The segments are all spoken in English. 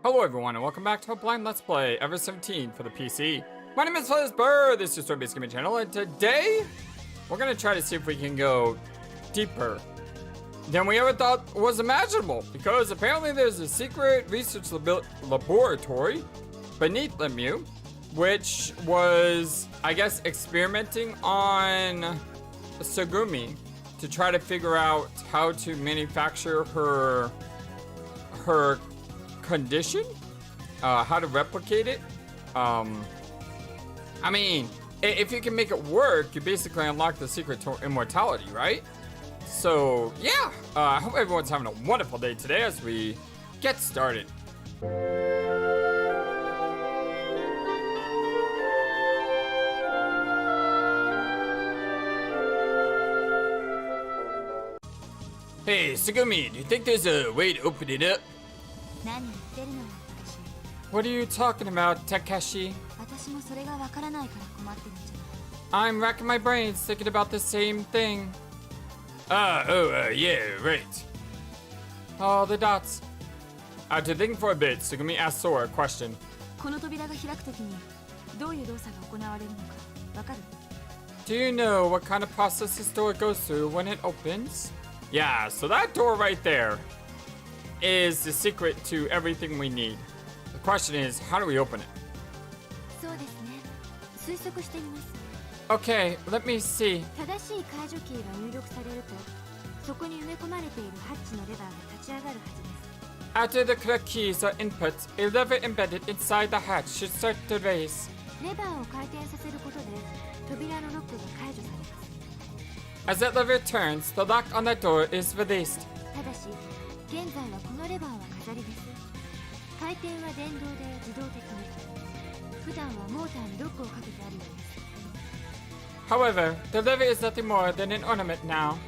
Hello everyone and welcome back to a blind Let's Play Ever 17 for the PC. My name is FlightlessBird, this is your story-based gaming channel, and today we're gonna try to see if we can go deeper than we ever thought was imaginable, because apparently there's a secret research laboratory beneath Lemieux, which was, I guess, experimenting on Tsugumi to try to figure out how to manufacture her condition, how to replicate it. I mean, if you can make it work, you basically unlock the secret to immortality, right? So yeah, I hope everyone's having a wonderful day today as we get started. Hey, Tsugumi, do you think there's a way to open it up? What are you talking about, Takeshi? I'm racking my brains thinking about the same thing. Yeah, right. Oh, the dots. After thinking for a bit, Tsugumi asked Sora a question. Do you know what kind of process this door goes through when it opens? Yeah, so that door right there is the secret to everything we need. The question is, how do we open it? Okay, let me see. After the correct keys are input, a lever embedded inside the hatch should start to raise. As that lever turns, the lock on that door is released. However, the lever is nothing more than an ornament now.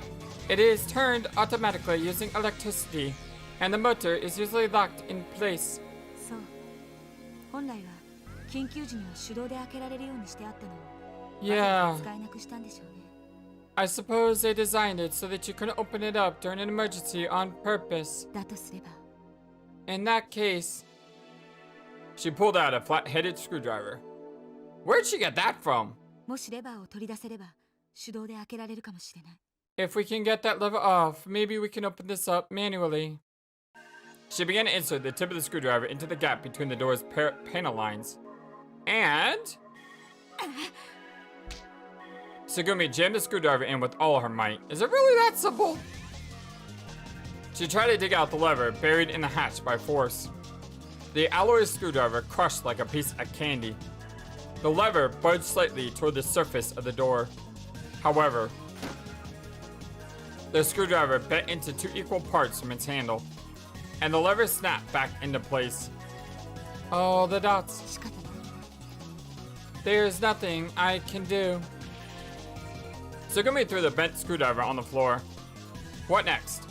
It is turned automatically using electricity, and the motor is usually locked in place. Yeah. I suppose they designed it so that you couldn't open it up during an emergency on purpose. In that case, she pulled out a flat-headed screwdriver. Where'd she get that from? If we can get that lever off, maybe we can open this up manually. She began to insert the tip of the screwdriver into the gap between the door's panel lines. And Tsugumi jammed the screwdriver in with all her might. Is it really that simple? She tried to dig out the lever buried in the hatch by force. The alloy screwdriver crushed like a piece of candy. The lever budged slightly toward the surface of the door. However, the screwdriver bent into two equal parts from its handle, and the lever snapped back into place. Oh, the dots. There's nothing I can do. Tsugumi threw the bent screwdriver on the floor. What next?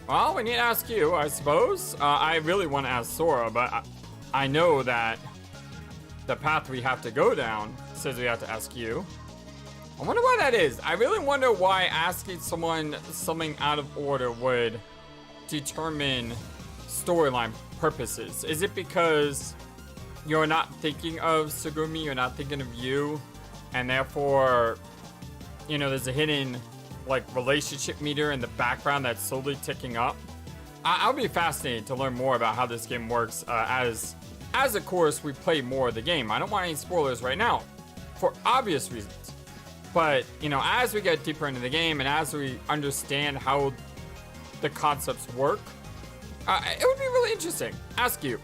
Well, we need to ask you, I suppose. I really want to ask Sora, but I know that the path we have to go down says we have to ask you. I wonder why that is. I really wonder why asking someone something out of order would determine storyline purposes. Is it because you're not thinking of Tsugumi, you're not thinking of you, and therefore, you know, there's a hidden like relationship meter in the background that's slowly ticking up? I'll be fascinated to learn more about how this game works as of course we play more of the game. I don't want any spoilers right now for obvious reasons, but you know, as we get deeper into the game and as we understand how the concepts work, it would be really interesting. Ask you.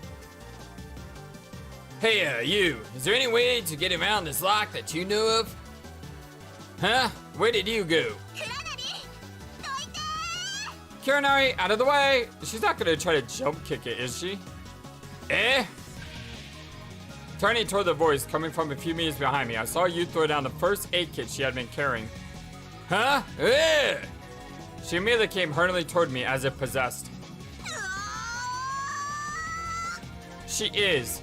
Hey, you, is there any way to get around this lock that you know of? Huh? Where did you go? Kiranari, out of the way! She's not gonna try to jump kick it, is she? Eh? Turning toward the voice coming from a few meters behind me, I saw you throw down the first aid kit she had been carrying. Huh? Eh! She immediately came hurriedly toward me as if possessed. She is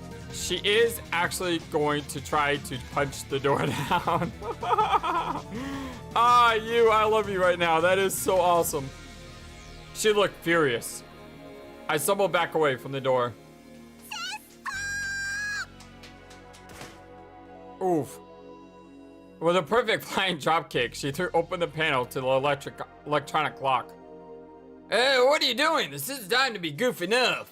actually going to try to punch the door down. Ah, you, I love you right now. That is so awesome. She looked furious. I stumbled back away from the door. Oof. With a perfect flying dropkick, she threw open the panel to the electronic lock. Hey, what are you doing? This is time to be goofing up.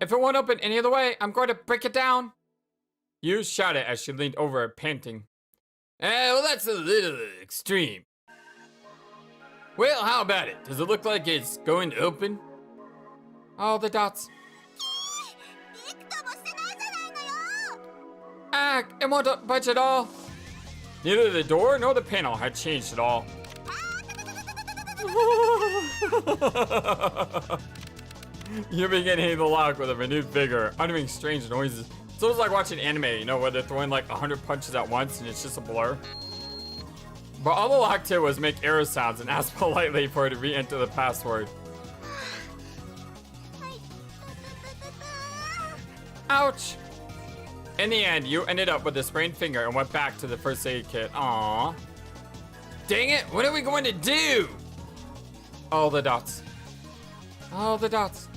If it won't open any other way, I'm going to break it down. Yu shouted as she leaned over, panting. Well, that's a little extreme. Well, how about it? Does it look like it's going to open? All the dots. Ah, it won't budge at all. Neither the door nor the panel had changed at all. You begin hitting the lock with a renewed vigor, uttering strange noises. So it's like watching anime, you know, where they're throwing like 100 punches at once and it's just a blur. But all the lock did was make arrow sounds and ask politely for her to re-enter the password. Ouch! In the end, you ended up with a sprained finger and went back to the first aid kit. Aww. Dang it, what are we going to do? All the dots. All the dots.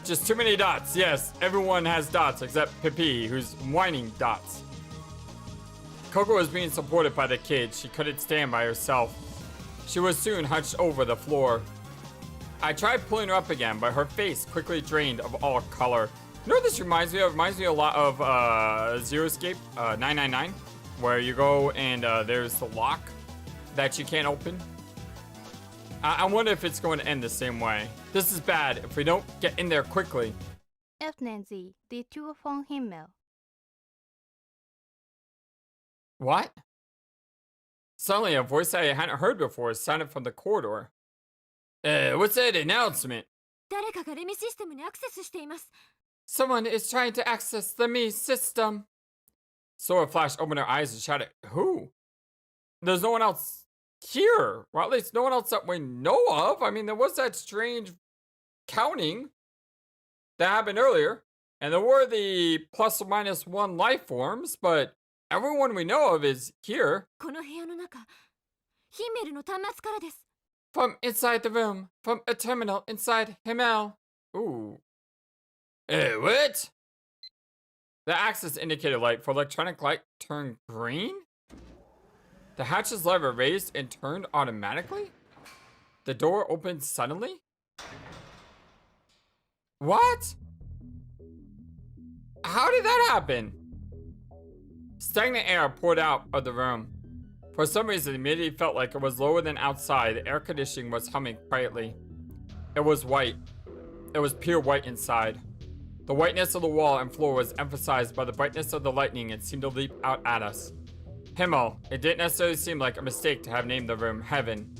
Just too many dots, yes. Everyone has dots except Pippi, who's whining dots. Coco was being supported by the kids. She couldn't stand by herself. She was soon hunched over the floor. I tried pulling her up again, but her face quickly drained of all color. You know what this reminds me of? It reminds me a lot of Zero Escape 999, where you go and there's the lock that you can't open. I wonder if it's going to end the same way. This is bad if we don't get in there quickly. Öffnen Sie die Tür vom Himmel. What? Suddenly, a voice I hadn't heard before sounded from the corridor. What's that announcement? 誰かがレミシステムにアクセスしています。 Someone is trying to access the me system. Sora flashed open her eyes and shouted, Who? There's no one else here. Or at least no one else that we know of. I mean, there was that strange counting that happened earlier. And there were the plus or minus one life forms, but everyone we know of is here. この部屋の中、ヒメルの端末からです。 From inside the room. From a terminal inside Himmel. Ooh. What? The access indicator light for electronic light turned green? The hatch's lever raised and turned automatically? The door opened suddenly? What? How did that happen? Stagnant air poured out of the room. For some reason, it immediately felt like it was lower than outside. The air conditioning was humming quietly. It was white. It was pure white inside. The whiteness of the wall and floor was emphasized by the brightness of the lightning and seemed to leap out at us. Himmel. It didn't necessarily seem like a mistake to have named the room Heaven.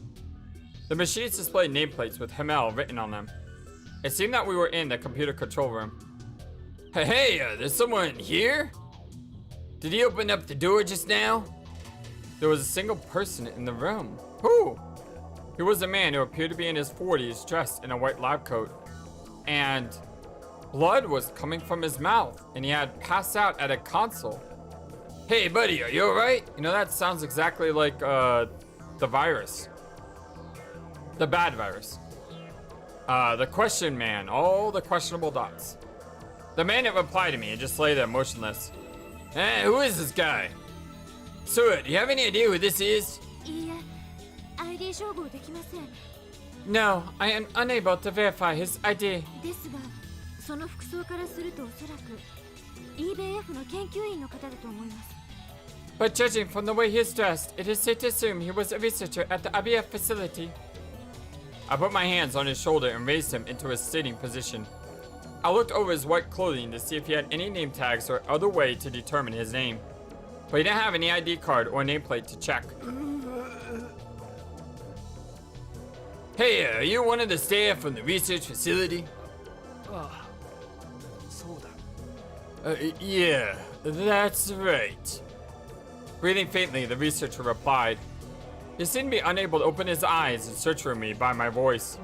The machines displayed nameplates with Himmel written on them. It seemed that we were in the computer control room. Hey, there's someone here? Did he open up the door just now? There was a single person in the room. Who? He was a man who appeared to be in his 40s, dressed in a white lab coat. And blood was coming from his mouth, and he had passed out at a console. Hey, buddy, are you alright? You know, that sounds exactly like the virus. The bad virus. The question man, all the questionable dots. The man didn't reply to me and just lay there motionless. Who is this guy? Sora, do you have any idea who this is? いいえ、ID 照合できません。 No, I am unable to verify his ID. ですが、その服装からするとおそらく IBF の研究員の方だと思います。 But judging from the way he is dressed, it is safe to assume he was a researcher at the IBF facility. I put my hands on his shoulder and raised him into a sitting position. I looked over his white clothing to see if he had any name tags or other way to determine his name. But he didn't have any ID card or nameplate to check. Hey, are you one of the staff from the research facility? Yeah, that's right. Breathing faintly, the researcher replied. He seemed to be unable to open his eyes and search for me by my voice.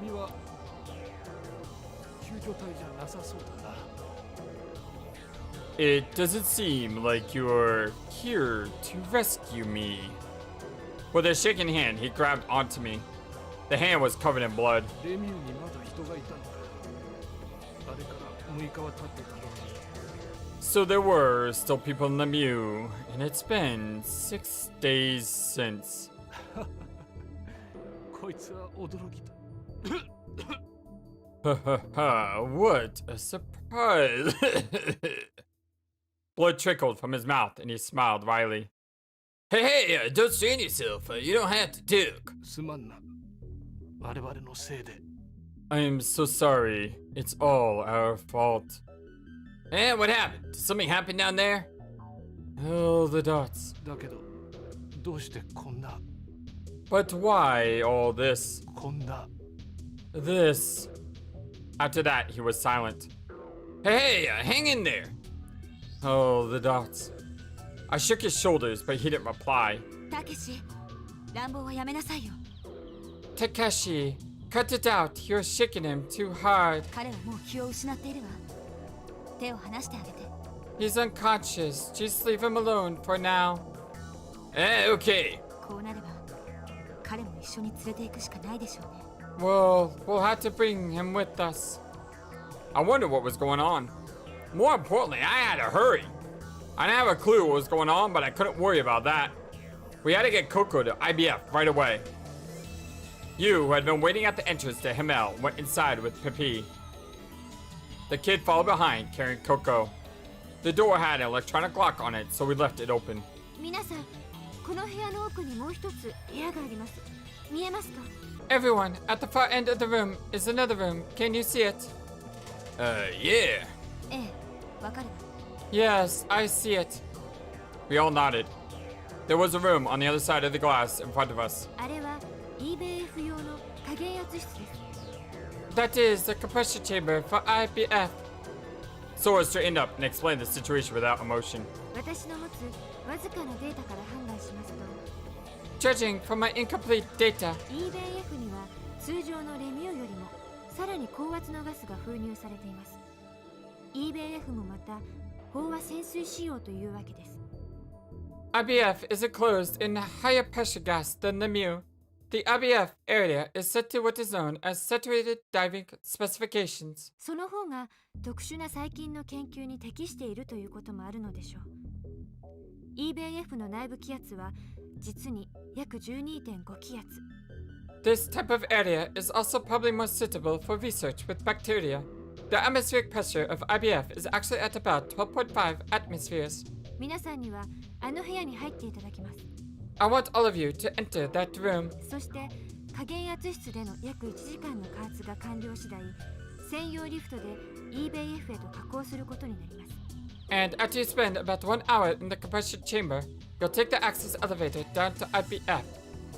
It doesn't seem like you're here to rescue me. With a shaking hand, he grabbed onto me. The hand was covered in blood. So there were still people in the Mew, and it's been 6 days since. What a surprise! Blood trickled from his mouth, and he smiled wryly. Hey, don't strain yourself. You don't have to talk. I am so sorry. It's all our fault. Eh, what happened? Did something happen down there? Oh, the dots. But why all this? This. After that, he was silent. Hey, hang in there. Oh, the dots. I shook his shoulders, but he didn't reply. Takeshi, cut it out. You're shaking him too hard. He's unconscious. Just leave him alone for now. Okay. Well, we'll have to bring him with us. I wonder what was going on. More importantly, I had to hurry. I didn't have a clue what was going on, but I couldn't worry about that. We had to get Coco to IBF right away. You, who had been waiting at the entrance to Himmel, went inside with Pepe. The kid followed behind, carrying Coco. The door had an electronic lock on it, so we left it open. Everyone, at the far end of the room is another room. Can you see it? Yeah. Yes, I see it. We all nodded. There was a room on the other side of the glass in front of us. That is the compression chamber for IBF. Sora straightened up and explained the situation without emotion. Judging from my incomplete data, IBF is enclosed in higher pressure gas than the Mew. The IBF area is set to what is known as saturated diving specifications. その方が特殊な細菌の研究に適しているということもあるのでしょう。EBF の内部気圧は実に約 12.5 気圧。This type of area is also probably more suitable for research with bacteria. The atmospheric pressure of IBF is actually at about 12.5 atmospheres. 皆さんにはあの部屋に入っていただきます。I want all of you to enter that room. そして加減圧室での約1時間の加圧が完了次第、専用リフトで EBF へと下降することになります。And after you spend about 1 hour in the compression chamber, you'll take the access elevator down to IBF.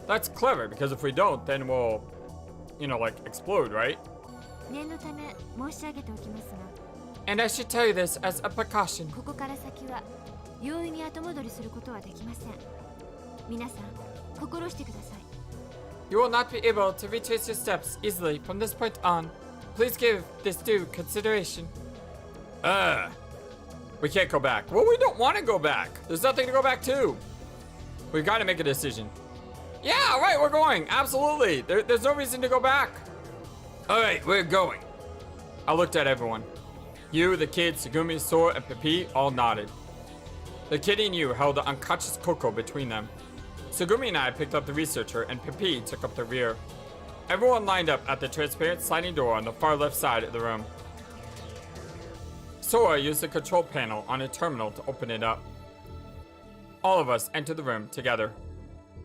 That's clever, because if we don't, then we'll, like, explode, right? 念のため申し上げておきますが、 And I should tell you this as a precaution. ここから先は容易に後戻りすることはできません。皆さん、心してください。You will not be able to retrace your steps easily from this point on. Please give this due consideration. We can't go back. Well, we don't want to go back. There's nothing to go back to. We've got to make a decision. Yeah, right, we're going. Absolutely. There's no reason to go back. All right, we're going. I looked at everyone. You, the kid, Tsugumi, Sora, and Pepe all nodded. The kid and you held the unconscious Coco between them. Tsugumi and I picked up the researcher, and Pepe took up the rear. Everyone lined up at the transparent sliding door on the far left side of the room. Sora used the control panel on a terminal to open it up. All of us entered the room together.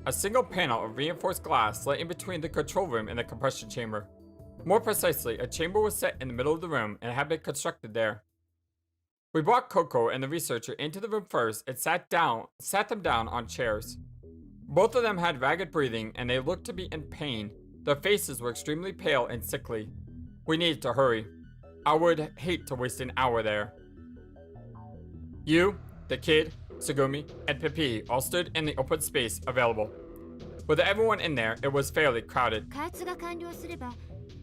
A single panel of reinforced glass lay in between the control room and the compression chamber. More precisely, a chamber was set in the middle of the room and had been constructed there. We brought Coco and the researcher into the room first and sat them down on chairs. Both of them had ragged breathing and they looked to be in pain. Their faces were extremely pale and sickly. We needed to hurry. I would hate to waste an hour there. You, the kid, Tsugumi, and Pepe all stood in the open space available. With everyone in there, it was fairly crowded. 加圧が完了すれば、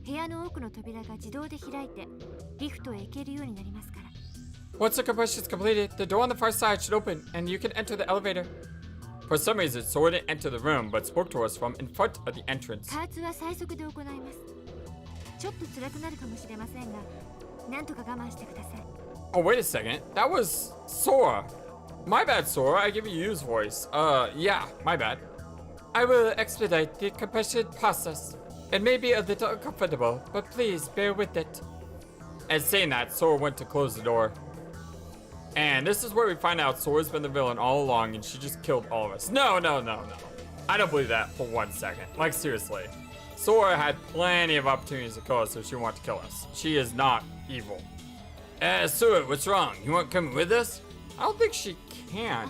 部屋の奥の扉が自動で開いて、リフトへ行けるようになりますから。Once the compression is completed, the door on the far side should open and you can enter the elevator. For some reason, Sora didn't enter the room but spoke to us from in front of the entrance. 加圧は最速で行います。ちょっと辛くなるかもしれませんが、なんとか我慢してください。 Oh, wait a second. That was Sora. My bad, Sora. I give you Yu's voice. Yeah, my bad. I will expedite the compression process. It may be a little uncomfortable, but please bear with it. And saying that, Sora went to close the door. And this is where we find out Sora's been the villain all along and she just killed all of us. No. I don't believe that for 1 second. Like, seriously. Sora had plenty of opportunities to kill us if she wanted to kill us. She is not evil. Sora, what's wrong? You want to come with us? I don't think she can.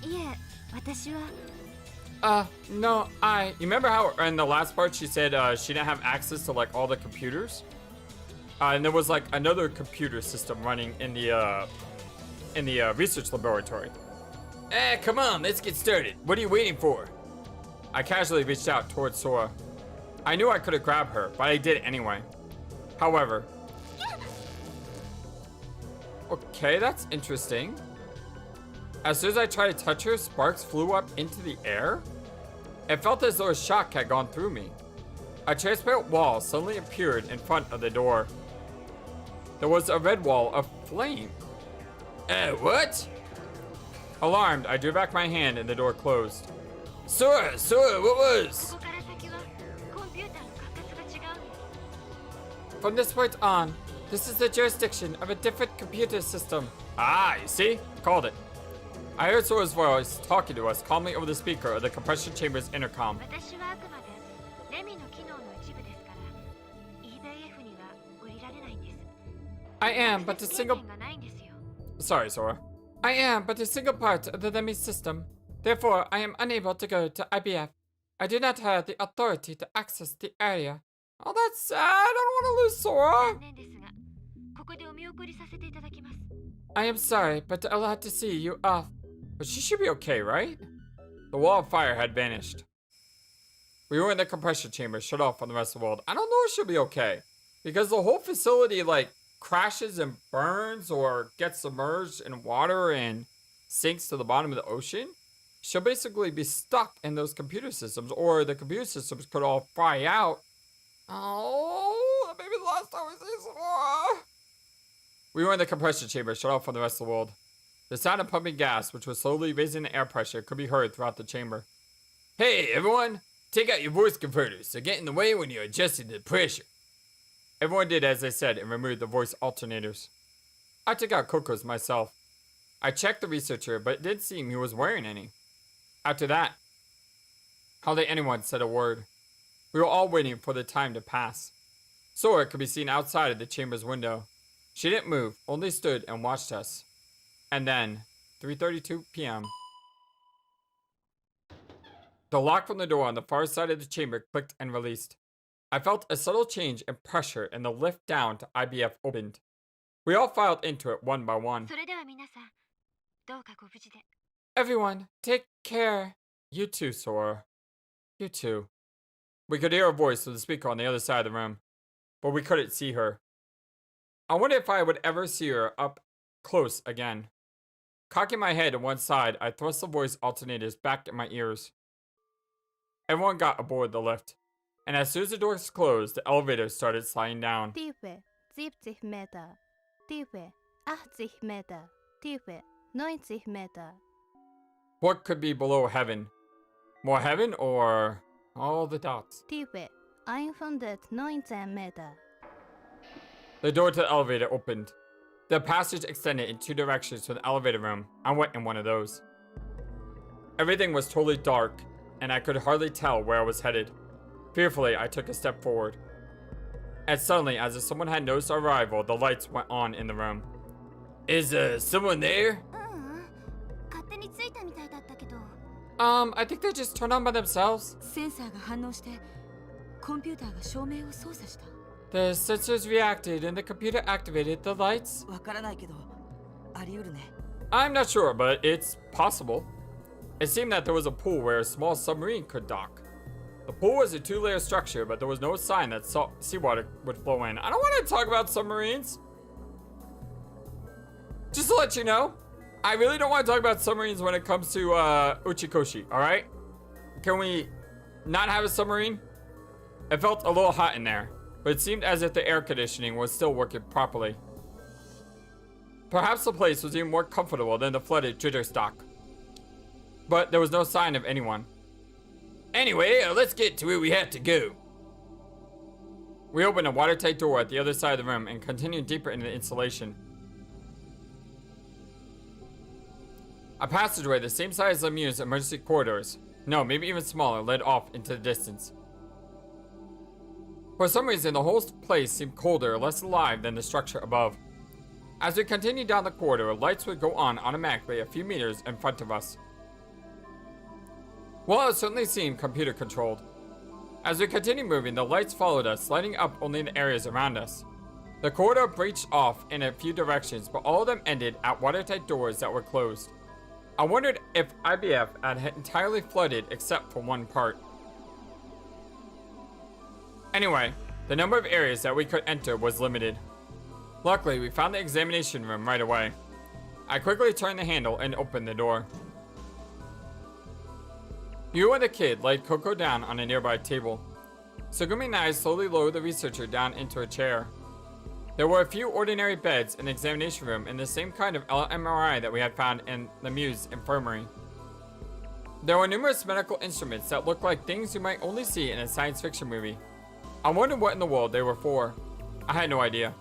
いえ、私は No, You remember how in the last part she said she didn't have access to like all the computers? And there was like another computer system running in the research laboratory. Come on, let's get started. What are you waiting for? I casually reached out towards Sora. I knew I could have grabbed her, but I did anyway. However, okay, that's interesting. As soon as I tried to touch her, sparks flew up into the air. It felt as though a shock had gone through me. A transparent wall suddenly appeared in front of the door. There was a red wall of flame. What? Alarmed, I drew back my hand and the door closed. Sora, what was? ここから先はコンピューターの管轄が違う。 From this point on, this is the jurisdiction of a different computer system. Ah, you see? Called it. I heard Sora's voice talking to us calmly over the speaker of the compression chamber's intercom. 私はあくまでレミの機能の一部ですから、EBF には降りられないんです。 I am but a single... 権限がないんですよ。 Sorry, Sora. I am but a single part of the Lemmy system. Therefore, I am unable to go to IBF. I do not have the authority to access the area. Oh, that's sad. I don't want to lose Sora. 残念ですが、ここでお見送りさせていただきます。 I am sorry, but I'll have to see you off. But she should be okay, right? The wall of fire had vanished. We were in the compression chamber, shut off from the rest of the world. I don't know if she'll be okay. Because the whole facility, like, crashes and burns or gets submerged in water and sinks to the bottom of the ocean. She'll basically be stuck in those computer systems, or the computer systems could all fry out. Oh, maybe the last time we see Sora. We were in the compression chamber, shut off from the rest of the world. The sound of pumping gas, which was slowly raising the air pressure, could be heard throughout the chamber. Hey, everyone! Take out your voice converters, so get in the way when you're adjusting the pressure. Everyone did as they said and removed the voice alternators. I took out Coco's myself. I checked the researcher, but it didn't seem he was wearing any. After that, hardly anyone said a word. We were all waiting for the time to pass. Sora could be seen outside of the chamber's window. She didn't move, only stood and watched us. And then, 3:32 p.m. The lock from the door on the far side of the chamber clicked and released. I felt a subtle change in pressure and the lift down to IBF opened. We all filed into it one by one. それでは皆さん、どうかご無事で。 Everyone, take care. You too, Sora. You too. We could hear her voice through the speaker on the other side of the room, but we couldn't see her. I wondered if I would ever see her up close again. Cocking my head to one side, I thrust the voice alternators back in my ears. Everyone got aboard the lift, and as soon as the doors closed, the elevator started sliding down. Tiefe, 70 Meter. Tiefe, 80 Meter. Tiefe, 90 Meter. What could be below heaven? More heaven or all the dots? Tiefe, 119 Meter. The door to the elevator opened. The passage extended in two directions to the elevator room. I went in one of those. Everything was totally dark, and I could hardly tell where I was headed. Fearfully, I took a step forward. And suddenly, as if someone had noticed our arrival, the lights went on in the room. Is someone there? 勝手についたみたいだったけど。 I think they just turned on by themselves. センサーが反応して、コンピューターが照明を操作した。 The sensors reacted and the computer activated the lights. わからないけど、あり得るね。 I'm not sure, but it's possible. It seemed that there was a pool where a small submarine could dock. The pool was a two-layer structure, but there was no sign that seawater would flow in. I don't want to talk about submarines. Just to let you know, I really don't want to talk about submarines when it comes to Uchikoshi, alright? Can we not have a submarine? It felt a little hot in there. but it seemed as if the air conditioning was still working properly. Perhaps the place was even more comfortable than the flooded Jitterstock. But there was no sign of anyone. Anyway, let's get to where we have to go. We opened a watertight door at the other side of the room and continued deeper into the insulation. A passageway the same size as Lemieux's emergency corridors, no, maybe even smaller, led off into the distance. For some reason, the whole place seemed colder or less alive than the structure above. As we continued down the corridor, lights would go on automatically a few meters in front of us. Well, it certainly seemed computer-controlled. As we continued moving, the lights followed us, lighting up only the areas around us. The corridor branched off in a few directions, but all of them ended at watertight doors that were closed. I wondered if IBF had entirely flooded except for one part. Anyway, the number of areas that we could enter was limited. Luckily, we found the examination room right away. I quickly turned the handle and opened the door. You and the kid laid Coco down on a nearby table. Tsugumi and I slowly lowered the researcher down into a chair. There were a few ordinary beds in the examination room and the same kind of MRI that we had found in Lemieux's infirmary. There were numerous medical instruments that looked like things you might only see in a science fiction movie. I wondered what in the world they were for. I had no idea.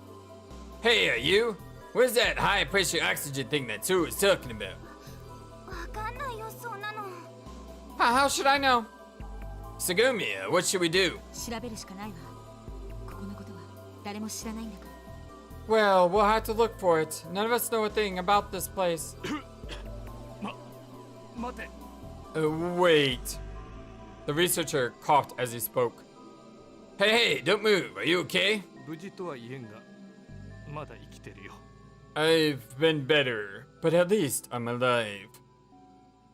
Hey, you! Where's that high pressure oxygen thing that Sue was talking about? わかんないよ、そんなの。 How should I know? Tsugumi, what should we do? 調べるしかないわ。ここのことは誰も知らないんだから。 Well, we'll have to look for it. None of us know a thing about this place. 待て。 Wait. The researcher coughed as he spoke. Hey, don't move. Are you okay? 無事とは言えんが、まだ生きてるよ。 I've been better, but at least I'm alive.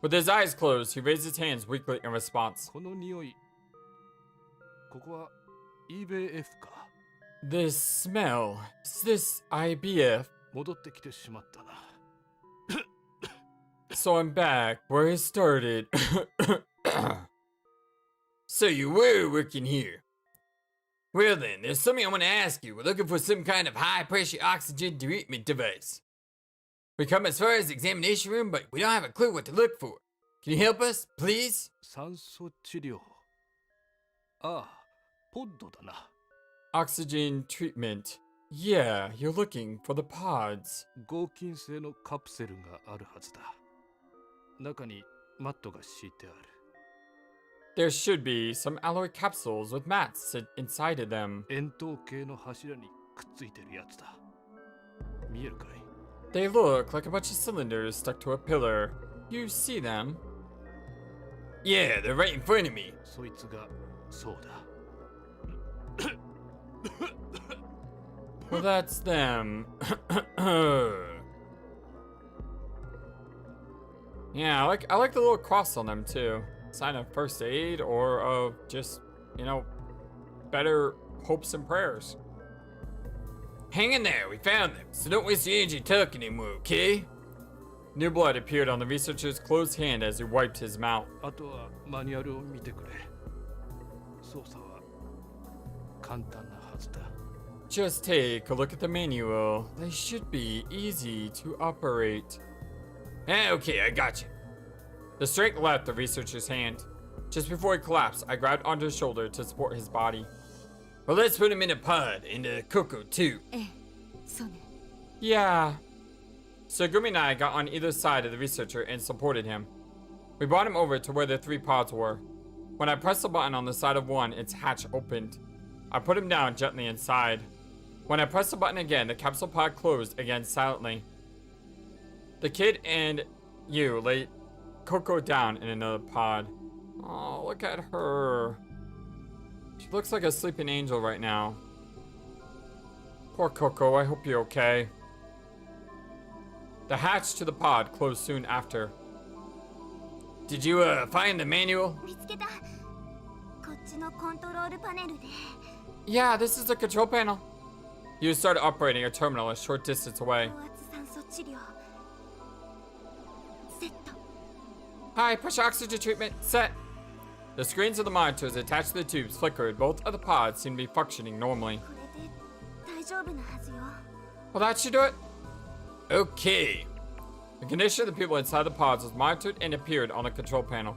With his eyes closed, he raised his hands weakly in response. この匂い。ここは eBayF か。 This smell. Is this IBF? 戻ってきてしまったな。 So I'm back where it started. So you were working here. Well then, there's something I want to ask you. We're looking for some kind of high-pressure oxygen treatment device. We come as far as the examination room, but we don't have a clue what to look for. Can you help us, please? 酸素治療。ああ、ポッドだな。 Oxygen treatment. Yeah, you're looking for the pods. 合金製のカプセルがあるはずだ。中にマットが敷いてある。 There should be some alloy capsules with mats inside of them. 円筒形の柱にくっついてるやつだ。見えるかい？ They look like a bunch of cylinders stuck to a pillar. You see them? Yeah, they're right in front of me. そいつがそうだ。 Well, that's them. Yeah, I like the little cross on them too. Sign of first aid or of just, you know, better hopes and prayers. Hang in there, we found them, so don't waste your energy talking anymore, okay? New blood appeared on the researcher's closed hand as he wiped his mouth. あとはマニュアルを見てくれ。操作は簡単なはずだ。 Just take a look at the manual. They should be easy to operate. Okay, I got you. The strength left the researcher's hand. Just before he collapsed, I grabbed onto his shoulder to support his body. Well, let's put him in a pod, and Coco too. ええ、そうね。 Yeah. So Gumi and I got on either side of the researcher and supported him. We brought him over to where the three pods were. When I pressed the button on the side of one, its hatch opened. I put him down gently inside. When I pressed the button again, the capsule pod closed again silently. The kid and you laid Coco down in another pod. Oh, look at her. She looks like a sleeping angel right now. Poor Coco, I hope you're okay. The hatch to the pod closed soon after. Did you, find the manual? 見つけた。こっちのコントロールパネルで。 Yeah, this is the control panel. You started operating a terminal a short distance away. 高圧酸素治療。セット。 High pressure oxygen treatment set. The screens of the monitors attached to the tubes flickered. Both of the pods seemed to be functioning normally. これで大丈夫なはずよ。 Well, that should do it. Okay. The condition of the people inside the pods was monitored and appeared on the control panel.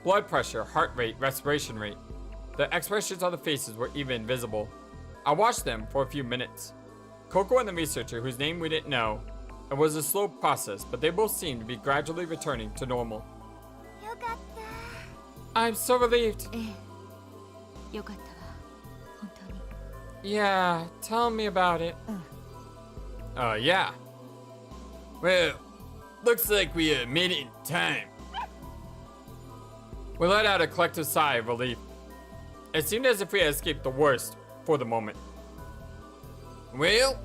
Blood pressure, heart rate, respiration rate. The expressions on the faces were even visible. I watched them for a few minutes. Coco and the researcher, whose name we didn't know, it was a slow process, but they both seemed to be gradually returning to normal. よかった。 I'm so relieved. ええ。よかったわ。本当に。 Yeah, tell me about it. Yeah. Well, looks like we made it in time. We let out a collective sigh of relief. It seemed as if we had escaped the worst for the moment. Well,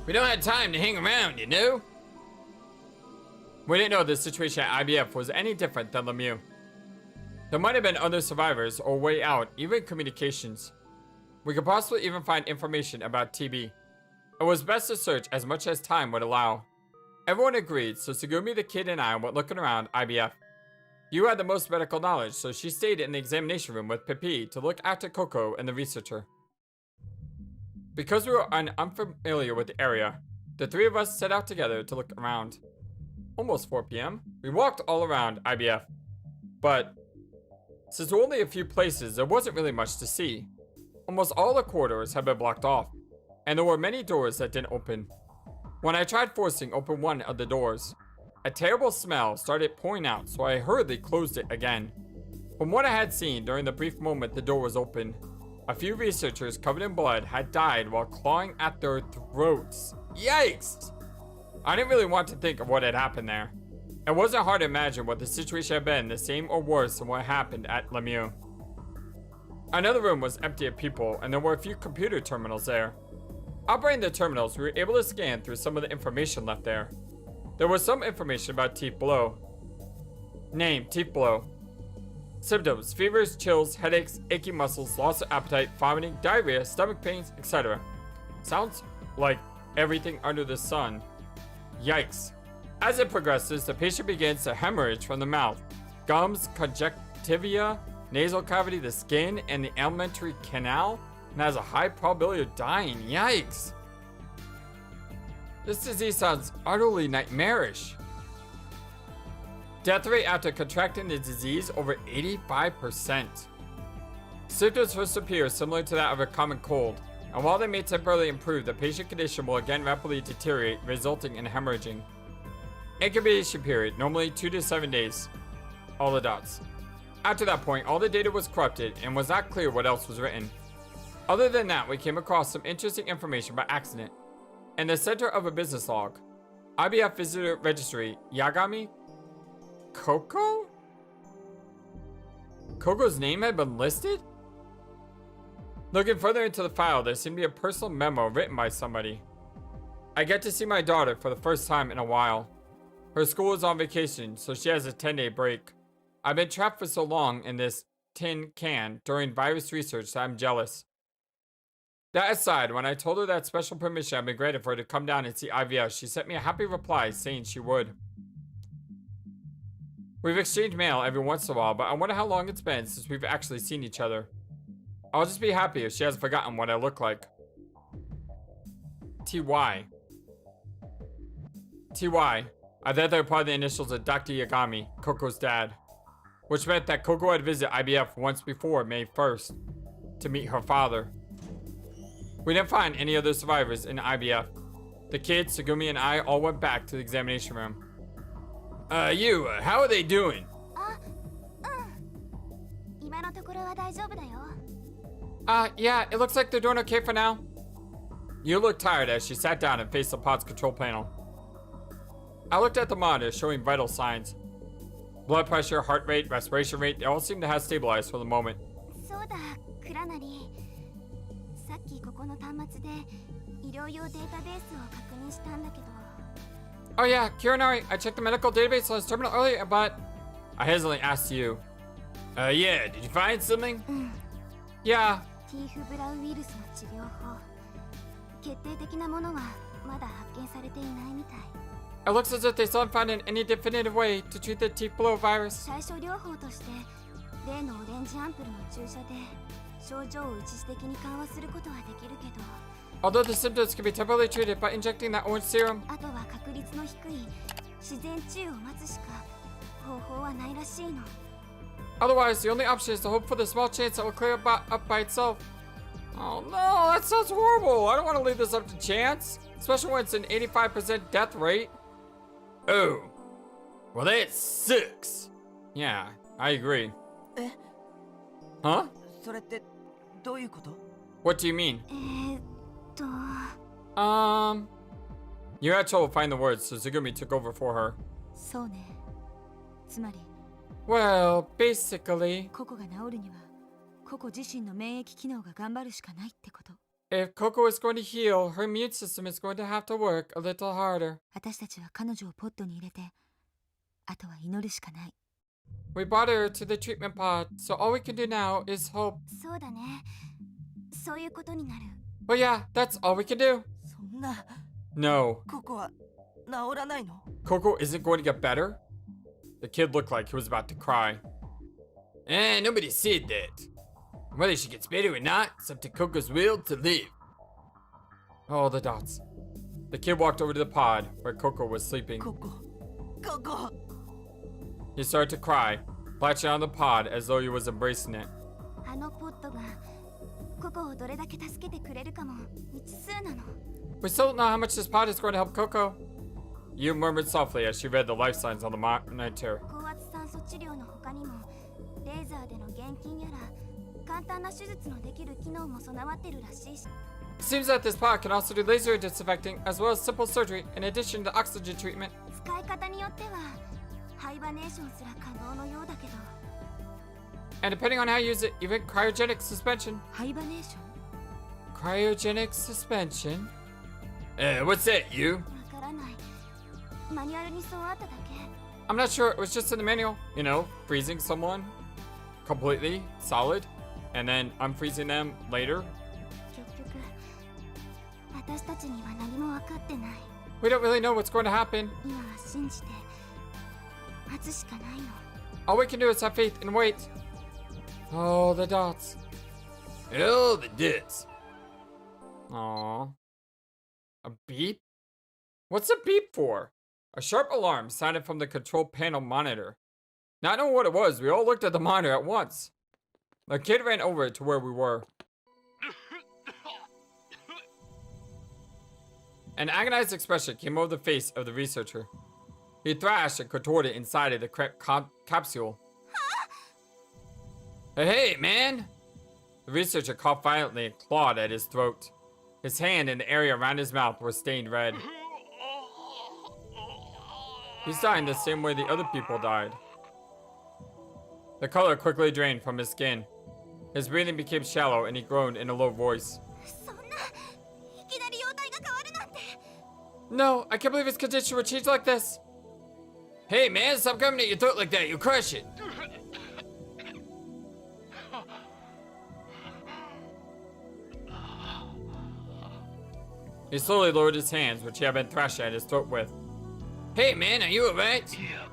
we don't have time to hang around, you know? We didn't know the situation at IBF was any different than Lemieux. There might have been other survivors or a way out, even communications. We could possibly even find information about TB. It was best to search as much as time would allow. Everyone agreed, so Tsugumi, the kid, and I went looking around IBF. You had the most medical knowledge, so she stayed in the examination room with Pepe to look after Coco and the researcher. Because we were unfamiliar with the area, the three of us set out together to look around. Almost 4 p.m. We walked all around IBF, but since there were only a few places, there wasn't really much to see. Almost all the corridors had been blocked off, and there were many doors that didn't open. When I tried forcing open one of the doors, a terrible smell started pouring out, so I hurriedly closed it again. From what I had seen during the brief moment the door was open, a few researchers covered in blood had died while clawing at their throats. Yikes! I didn't really want to think of what had happened there. It wasn't hard to imagine what the situation had been, the same or worse than what happened at Lemieux. Another room was empty of people, and there were a few computer terminals there. Operating the terminals, we were able to scan through some of the information left there. There was some information about teeth below. Name, teeth below. Symptoms, fevers, chills, headaches, aching muscles, loss of appetite, vomiting, diarrhea, stomach pains, etc. Sounds like everything under the sun. Yikes. As it progresses, the patient begins to hemorrhage from the mouth, gums, conjunctiva, nasal cavity, the skin, and the alimentary canal, and has a high probability of dying. Yikes. This disease sounds utterly nightmarish. Death rate after contracting the disease over 85%. Symptoms first appear similar to that of a common cold, and while they may temporarily improve, the patient condition will again rapidly deteriorate, resulting in hemorrhaging. Incubation period, normally 2 to 7 days. All the dots. After that point, all the data was corrupted and was not clear what else was written. Other than that, we came across some interesting information by accident. In the center of a business log, IBF visitor registry, Yagami Coco? Coco's name had been listed? Looking further into the file, there seemed to be a personal memo written by somebody. I get to see my daughter for the first time in a while. Her school is on vacation, so she has a 10-day break. I've been trapped for so long in this tin can during virus research that I'm jealous. That aside, when I told her that special permission had been granted for her to come down and see IVF, she sent me a happy reply saying she would. We've exchanged mail every once in a while, but I wonder how long it's been since we've actually seen each other. I'll just be happy if she hasn't forgotten what I look like. TY. TY. I thought they were part of the initials of Dr. Yagami, Coco's dad. Which meant that Coco had visited IBF once before May 1st to meet her father. We didn't find any other survivors in IBF. The kids, Tsugumi, and I all went back to the examination room. How are they doing? 今のところは大丈夫だよ。Yeah, it looks like they're doing okay for now. You looked tired as she sat down and faced the pod's control panel. I looked at the monitor showing vital signs. Blood pressure, heart rate, respiration rate, they all seem to have stabilized for the moment. そうだ、クラナリ。さっきここの端末で医療用データベースを確認したんだけど。Oh yeah, Kiranari, I checked the medical database on his terminal earlier, but I hesitantly asked you. Yeah, did you find something? Yeah. ティーフブラウイルスの治療法。決定的なものはまだ発見されていないみたい。It looks as if they still haven't found any definitive way to treat the teeth blow virus. 最初療法として例のオレンジアンプルの注射で症状を一時的に緩和することはできるけど、 Although the symptoms can be temporarily treated by injecting that orange serum, あとは確率の低い自然治癒を待つしか方法はないらしいの。 otherwise the only option is to hope for the small chance that will clear up by itself. Oh no, that sounds horrible. I don't want to leave this up to chance, especially when it's an 85% death rate. Oh, well that sucks. Yeah, I agree. え、 Huh? それってどういうこと？ What do you mean? と You had trouble finding the words, so Zugumi took over for her. そうね。つまり Well, basically, ココが治るにはココ自身の免疫機能が頑張るしかないってこと。 if Coco is going to heal, her immune system is going to have to work a little harder. 私たちは彼女をポットに入れて、あとは祈るしかない。 We brought her to the treatment pod, so all we can do now is hope. そうだね。そういうことになる。 But yeah, that's all we can do. そんな No, ここは治らないの？ Coco isn't going to get better? The kid looked like he was about to cry. Nobody said that. Whether she gets better or not, it's up to Coco's will to live. Oh, the dots. The kid walked over to the pod where Coco was sleeping. ここ He started to cry, latching on the pod as though he was embracing it. あのポットがココをどれだけ助けてくれるかも未知数なの。 We still don't know how much this pod is going to help Coco. You murmured softly as she read the life signs on the monitor. 高圧酸素治療の他にもレーザーでの現金やら簡単な手術のできる機能も備わってるらしいし。 It seems that this pod can also do laser disinfecting as well as simple surgery in addition to oxygen treatment. 使い方によってはハイバネーションすら可能のようだけど。 And depending on how you use it, even cryogenic suspension. ハイバネーション Cryogenic suspension? What's that, you? わからない。マニュアルにそうあっただけ。 I'm not sure, it was just in the manual. You know, freezing someone completely solid and then unfreezing them later. 結局私たちには何も分かってない。 We don't really know what's going to happen. 今は信じて待つしかないの。 All we can do is have faith and wait. Oh, the dots. Oh, the dots. Aww. A beep? What's a beep for? A sharp alarm sounded from the control panel monitor. Not knowing what it was, we all looked at the monitor at once. The kid ran over to where we were. An agonized expression came over the face of the researcher. He thrashed and contorted inside of the capsule. Hey, man! The researcher coughed violently and clawed at his throat. His hand and the area around his mouth were stained red. He's dying the same way the other people died. The color quickly drained from his skin. His breathing became shallow and he groaned in a low voice. そんないきなり容体が変わるなんて。 No, I can't believe his condition would change like this. Hey, man, stop coming at your throat like that. You'll crush it. He slowly lowered his hands, which he had been thrashing at his throat with. Hey, man, are you alright? いや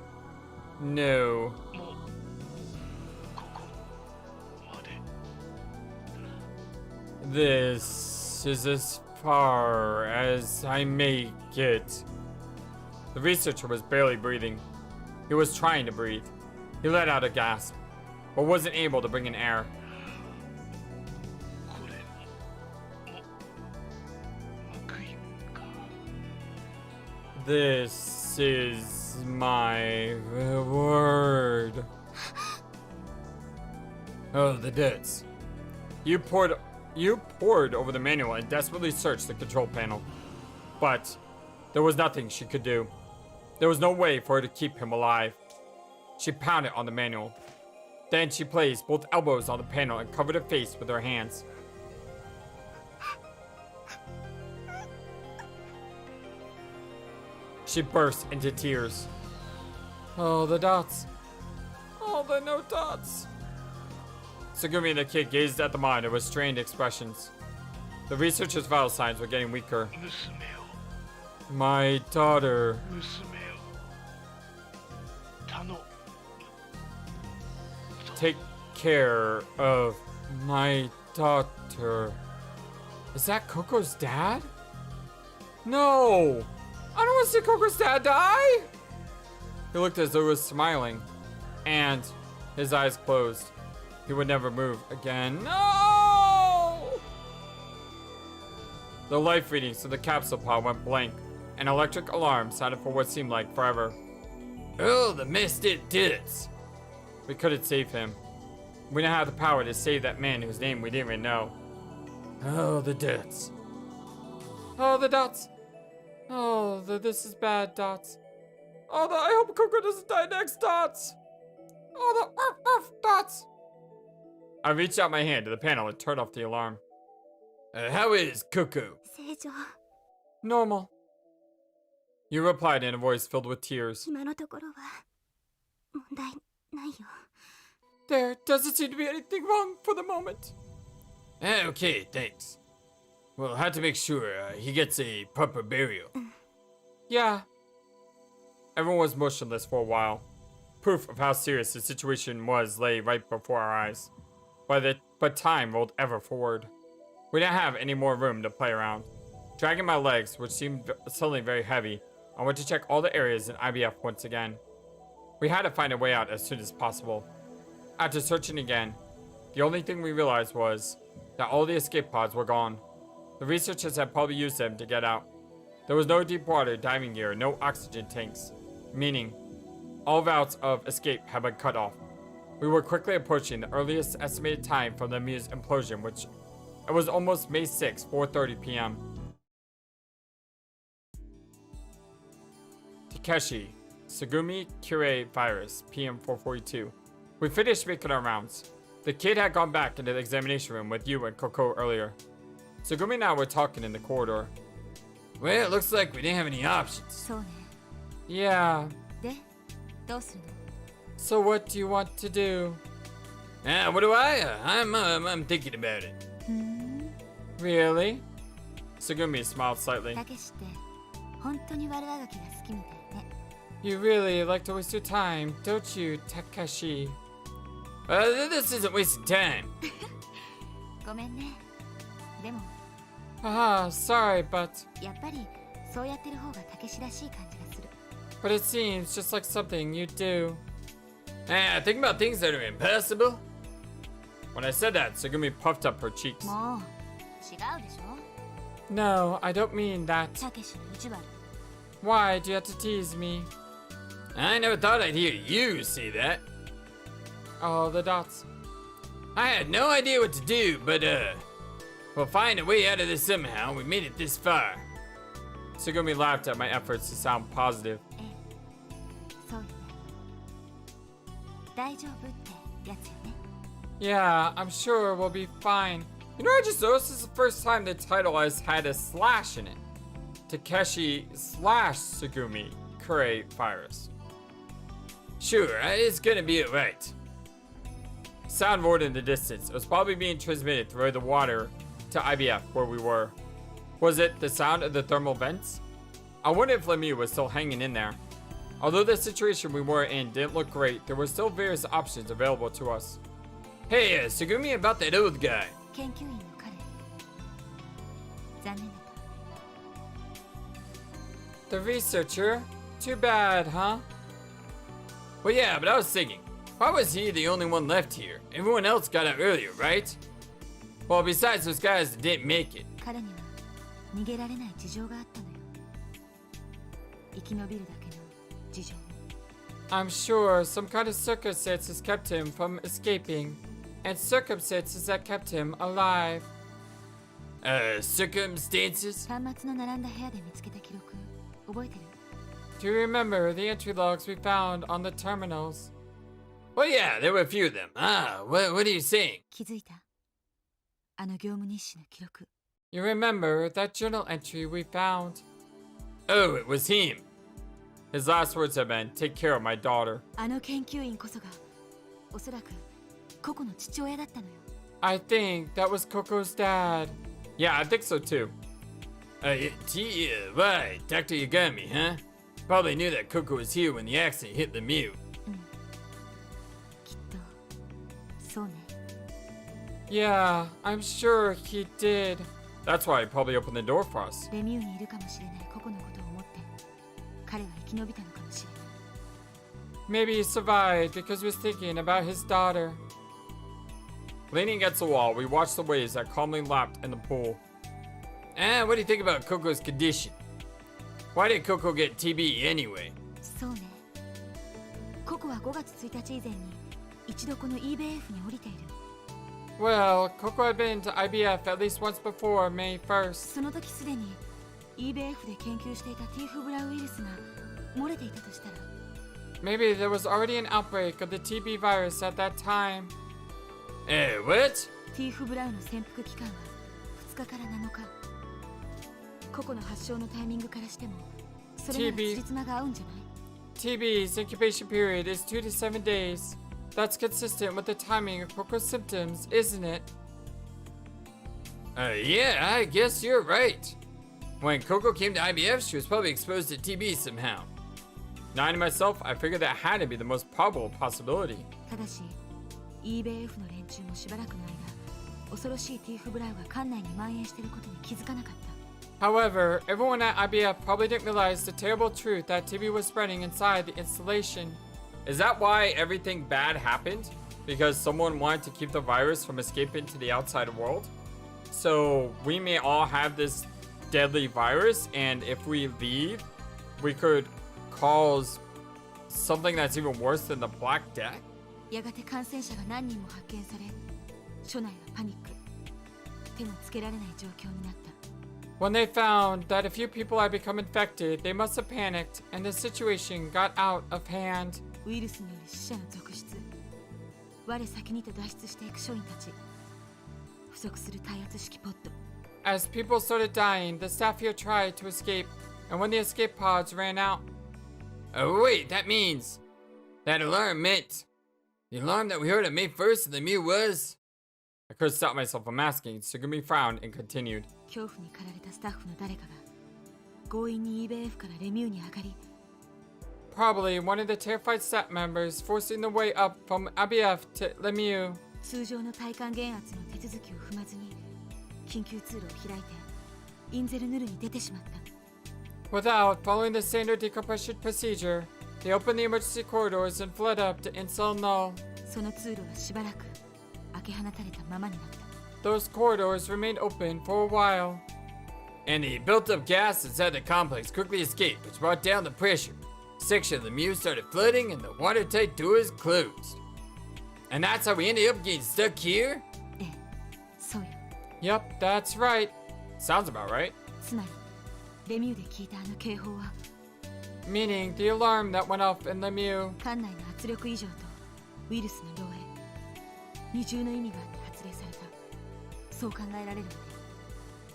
No. もうここまで This is as far as I make it. The researcher was barely breathing. He was trying to breathe. He let out a gasp, but wasn't able to bring in air. これも報いか This is my reward. Oh, the debts. You pored over the manual and desperately searched the control panel. But there was nothing she could do. There was no way for her to keep him alive. She pounded on the manual. Then she placed both elbows on the panel and covered her face with her hands. She burst into tears. Oh, the dots. Oh, the no dots. Sugumi and the kid gazed at the monitor with strained expressions. The researcher's vital signs were getting weaker. 娘を my daughter. 娘を頼む。 Take care of my daughter. Is that Coco's dad? No! I don't want to see Coco's dad die! He looked as though he was smiling, and his eyes closed. He would never move again. No! The life readings of the capsule pod went blank. An electric alarm sounded for what seemed like forever. Oh, the missed it did it! We couldn't save him. We didn't have the power to save that man whose name we didn't even know. Oh, the dots. Oh, the dots. Oh, this is bad, dots. Oh, I hope Coco doesn't die next, dots. Oh, the dots. I reached out my hand to the panel and turned off the alarm. How is Coco? 正常。 Normal. You replied in a voice filled with tears. 今のところは問題ないよ。 There doesn't seem to be anything wrong for the moment. Okay, thanks. We'll have to make sure he gets a proper burial. Yeah. Everyone was motionless for a while. Proof of how serious the situation was lay right before our eyes. But time rolled ever forward. We didn't have any more room to play around. Dragging my legs, which seemed suddenly very heavy, I went to check all the areas in IBF once again. We had to find a way out as soon as possible. After searching again, the only thing we realized was that all the escape pods were gone. The researchers had probably used them to get out. There was no deep water diving gear, no oxygen tanks, meaning all routes of escape had been cut off. We were quickly approaching the earliest estimated time from the Muse implosion, which it was almost May 6, 4:30 p.m. Takeshi, Sugumi Kirei virus, PM 442. We finished making our rounds. The kid had gone back into the examination room with you and Coco earlier. Sugumi and I were talking in the corridor. Well, it looks like we didn't have any options. そうね。 Yeah. で、どうするの？ So what do you want to do? What do I? I'm thinking about it. ふーん。 Really? Sugumi smiled slightly. たけしって本当に悪あがきが好きみたいね。 You really like to waste your time, don't you, Takeshi? This isn't wasting time. ごめんね。でも Sorry, but やっぱりそうやってる方がたけしらしい感じがする。 it seems just like something you do. Think about things that are impossible? When I said that, Sugumi puffed up her cheeks. もう違うでしょ。 No, I don't mean that. たけしの意地悪。 Why do you have to tease me? I never thought I'd hear you say that. Oh, the dots. I had no idea what to do, but we'll find a way out of this somehow. We made it this far. Sugumi laughed at my efforts to sound positive. ええ、そうよね。大丈夫ってやつよね。 Yeah, I'm sure we'll be fine. You know, I just noticed this is the first time the title has had a slash in it. Takeshi / Sugumi Kirei virus. Sure, it's gonna be alright. Sound roared in the distance. It was probably being transmitted through the water to IBF where we were. Was it the sound of the thermal vents? I wonder if Lemieux was still hanging in there. Although the situation we were in didn't look great, there were still various options available to us. Hey, Sugumi, about that old guy. 研究員の彼。残念だった。 The researcher? Too bad, huh? Well, yeah, but I was thinking, why was he the only one left here? Everyone else got out earlier, right? Well, besides those guys that didn't make it. 彼には逃げられない事情があったのよ。生き延びるだけの事情。 I'm sure some kind of circumstances kept him from escaping, and circumstances that kept him alive. Circumstances? 端末の並んだ部屋で見つけた記録、覚えてる？ Do you remember the entry logs we found on the terminals? Well, yeah, there were a few of them. What are you saying? 気づいた？あの業務日誌の記録。 You remember that journal entry we found? Oh, it was him. His last words had been, take care of my daughter. あの研究員こそが、おそらくココの父親だったのよ。 I think that was Coco's dad. Yeah, I think so too. Right, Dr. Yagami, huh? Probably knew that Coco was here when the accident hit Lemieux. きっとそうね。 Yeah, I'm sure he did. That's why he probably opened the door for us. レミューにいるかもしれないココのことを思って彼は生き延びたのかもしれない。 Maybe he survived because he was thinking about his daughter. Leaning against the wall, we watched the waves that calmly lapped in the pool. What do you think about Coco's condition? Why did Coco get TB anyway? そうね。ココは5月1日以前に一度この EBF に降りている。 Well, Coco had been to IBF at least once before May 1st. その時すでに EBF で研究していたティーフブラウイルスが漏れていたとしたら。 Maybe there was already an outbreak of the TB virus at that time. What? ティーフブラウの潜伏期間は2日から7日。ココの発症のタイミングからしてもそれなら辻褄が合うんじゃない？ TB's incubation period is 2 to 7 days. That's consistent with the timing of Coco's symptoms, isn't it? Yeah, I guess you're right. When Coco came to IBF, she was probably exposed to TB somehow. Knowing to myself, I figured that had to be the most probable possibility. ただし EBF の連中もしばらくの間恐ろしいティーフブラウが館内に蔓延していることに気づかなかった。 However, everyone at IBF probably didn't realize the terrible truth that TB was spreading inside the installation. Is that why everything bad happened? Because someone wanted to keep the virus from escaping to the outside world? So we may all have this deadly virus, and if we leave, we could cause something that's even worse than the Black Death? やがて感染者が何人も発見され、署内はパニック。手のつけられない状況になった。 When they found that a few people had become infected, they must have panicked, and the situation got out of hand. ウイルスによる死者の続出。我先にと脱出していく署員たち。不足する耐圧式ポッド。 As people started dying, the staff here tried to escape, and when the escape pods ran out... Oh wait, that means... That alarm meant... The alarm that we heard on May 1st in the Lemieux was... I couldn't stop myself from asking, so Gumi frowned and continued. 恐怖に駆られたスタッフの誰かが強引に EBF からレミューに上がり Probably one of the terrified staff members forcing the way up from IBF to Lemieux. 通常の体感減圧の手続きを踏まずに緊急通路を開いてインゼルヌルに出てしまった。 Without following the standard decompression procedure, they opened the emergency corridors and fled up to Incel Null. その通路はしばらく開け放たれたままになった。 Those corridors remained open for a while. And the built-up gas inside the complex quickly escaped, which brought down the pressure. Section of the Lemieux started flooding and the watertight doors closed. And that's how we ended up getting stuck here? ええ、そうよ。 Yep, that's right. Sounds about right. つまりレミューで聞いたあの警報は Meaning the alarm that went off in Lemieux 館内の圧力異常とウイルスの漏洩二重の意味があって発令された。そう考えられるのね。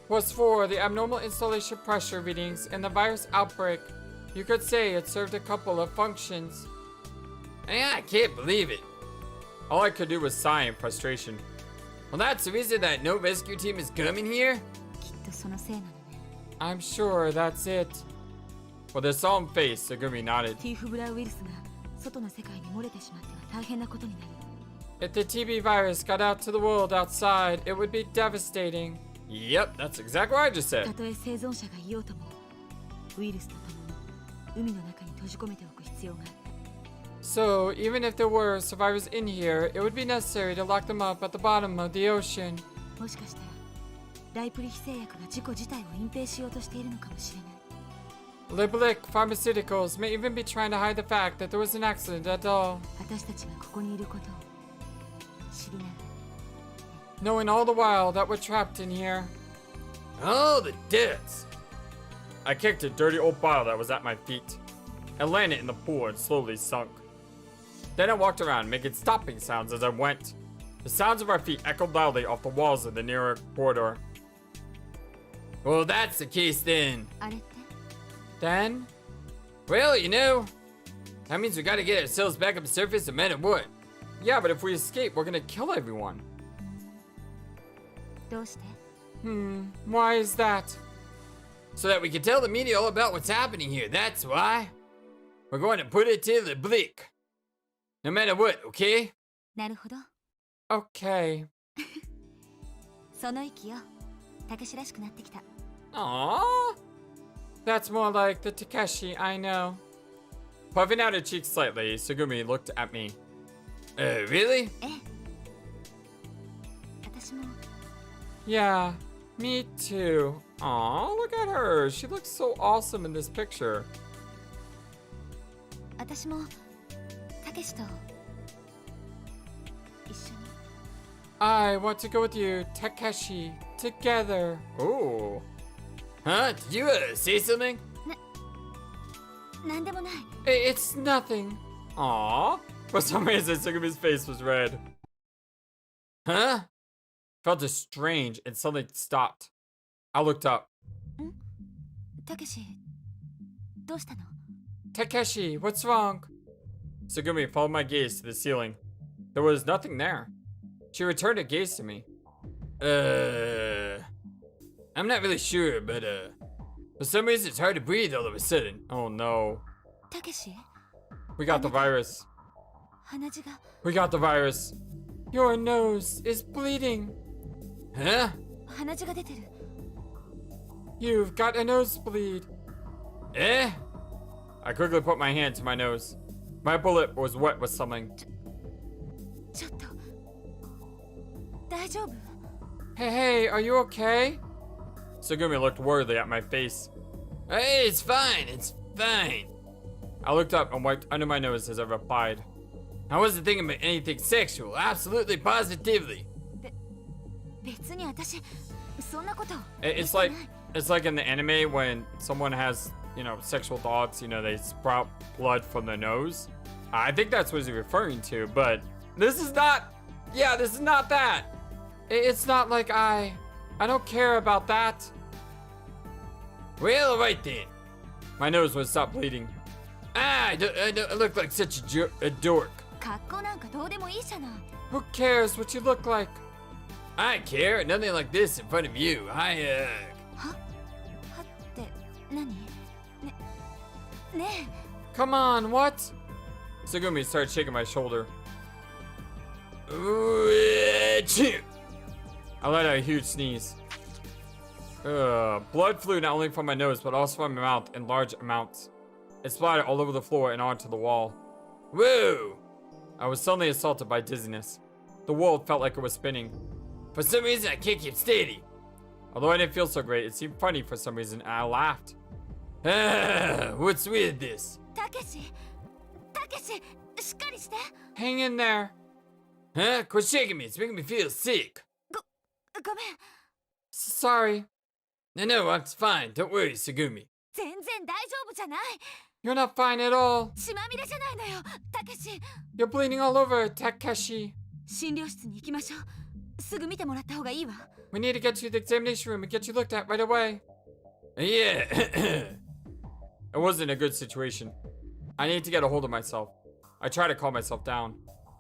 was for the abnormal installation pressure readings and the virus outbreak. You could say it served a couple of functions. I can't believe it. All I could do was sigh in frustration. Well, that's the reason that no rescue team is coming here? きっとそのせいなのね。 I'm sure that's it. With a solemn face, Segumi nodded. ティーフブラウイルスが外の世界に漏れてしまっては大変なことになる。 If the TB virus got out to the world outside, it would be devastating. Yep, that's exactly what I just た said. とえ生存者がいようともウイルスとともに海の中に閉じ込めておく必要があった。 So, even if there were survivors in here, it would be necessary to lock them up at the bottom of the ocean. もしかしたらライプリヒ製薬が事故自体を隠蔽しようとしているのかもしれない。 Liblic Pharmaceuticals may even be trying to hide the fact that there was an accident at all. 私たちがここにいることを知りながら。 Knowing all the while that we're trapped in here. Oh, the deaths! I kicked a dirty old bottle that was at my feet and landed in the pool and slowly sunk. Then I walked around, making stopping sounds as I went. The sounds of our feet echoed loudly off the walls of the nearer corridor. Well, that's the case then. あれって Then? Well, you know, that means we gotta get ourselves back up to surface no matter what. Yeah, but if we escape, we're gonna kill everyone. どうして？ Why is that? So that we can tell the media all about what's happening here. That's why. We're going to put it to the public. No matter what, okay? なるほど。 Okay. その息よ。たけしらしくなってきた。 Aww. That's more like the Takeshi I know. Puffing out her cheeks slightly, Sugumi looked at me. Really? ええ。私も Yeah, me too. Aw, look at her. She looks so awesome in this picture. 私もたけしと一緒に。 I want to go with you, Takeshi, together. Ooh. Huh? Did you say something? なんでもない。 It's nothing. Aw. For some reason, Sugumi's face was red. Huh? Felt strange and suddenly stopped. I looked up. たけし、どうしたの？ Takeshi, what's wrong? Sugumi followed my gaze to the ceiling. There was nothing there. She returned her gaze to me. I'm not really sure, but for some reason it's hard to breathe all of a sudden. Oh no. たけし、 We got the virus. 鼻血が We got the virus. Your nose is bleeding. Huh? 鼻血が出てる。 You've got a nosebleed. Eh? I quickly put my hand to my nose. My bullet was wet with something. ちょっと大丈夫？ Hey, are you okay? Sugumi looked worriedly at my face. Hey, it's fine, it's fine. I looked up and wiped under my nose as I replied. I wasn't thinking about anything sexual, absolutely positively. 別に私そんなこと。 It's like in the anime when someone has, you know, sexual thoughts, you know, they sprout blood from their nose. I think that's what he's referring to, but this is not, this is not that. It's not like I don't care about that. Well, alright then. My nose would stop bleeding. I look like such a dork. 格好なんかどうでもいいじゃない。 Who cares what you look like? I care, nothing like this in front of you. はって何？ねえ。 Come on, what? Sugumi started shaking my shoulder. I let out a huge sneeze. Blood flew not only from my nose, but also from my mouth in large amounts. It splattered all over the floor and onto the wall. Whoa! I was suddenly assaulted by dizziness. The world felt like it was spinning. For some reason, I can't keep steady. Although I didn't feel so great, it seemed funny for some reason, and I laughed. What's with this? たけし、しっかりして。 Hang in there. Huh? Quit shaking me. It's making me feel sick. ごめん。 Sorry. No, it's fine. Don't worry, Sugumi. 全然大丈夫じゃない。 You're not fine at all. 血まみれじゃないのよ。たけし。 You're bleeding all over, Takeshi. 診療室に行きましょう。すぐ見てもらった方がいいわ。 We need to get you to the examination room and get you looked at right away. Yeah. It wasn't a good situation. I need to get a hold of myself. I tried to calm myself down.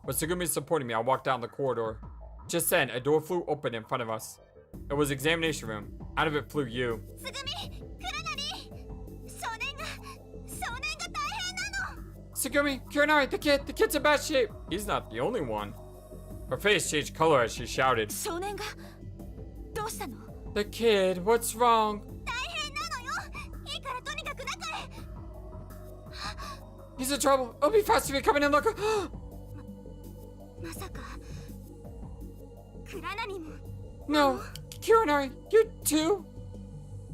With Sugumi supporting me, I walked down the corridor. Just then, a door flew open in front of us. It was the examination room. Out of it flew you. すぐみ、くらなり。少年が大変なの。 Sugumi, Kurenari, the kid's in bad shape. He's not the only one. Her face changed color as she shouted. 少年がどうしたの？ The kid, what's wrong? 大変なのよ。いいからとにかく中へ。 He's in trouble. It'll be fast if you come in and look. まさかくらなりも。 No, Kurenari, you too?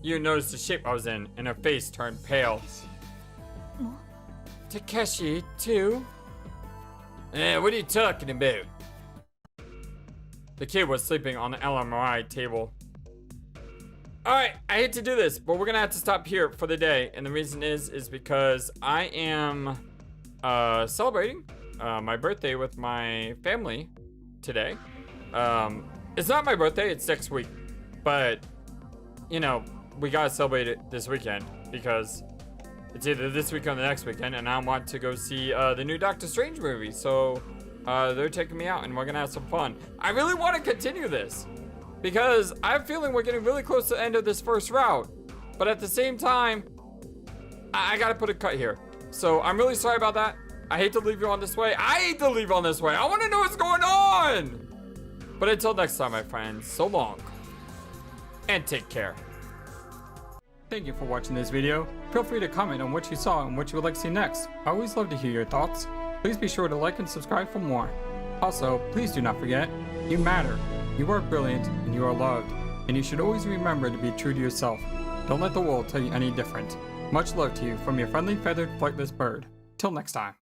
You noticed the shape I was in, and her face turned pale. も Takeshi, too? What are you talking about? The kid was sleeping on the LMRI table. Alright, I hate to do this, but we're gonna have to stop here for the day. And the reason is because I am celebrating my birthday with my family today. It's not my birthday, it's next week. But, you know, we gotta celebrate it this weekend because it's either this weekend or the next weekend, and I want to go see the new Doctor Strange movie. So they're taking me out and we're gonna have some fun. I really want to continue this because I have a feeling we're getting really close to the end of this first route. But at the same time, I gotta put a cut here. So I'm really sorry about that. I hate to leave you on this way. I hate to leave you on this way. I want to know what's going on. But until next time, my friends, so long. And take care. Thank you for watching this video. Feel free to comment on what you saw and what you would like to see next. I always love to hear your thoughts. Please be sure to like and subscribe for more. Also, please do not forget, you matter. You are brilliant and you are loved. And you should always remember to be true to yourself. Don't let the world tell you any different. Much love to you from your friendly feathered flightless bird. Till next time.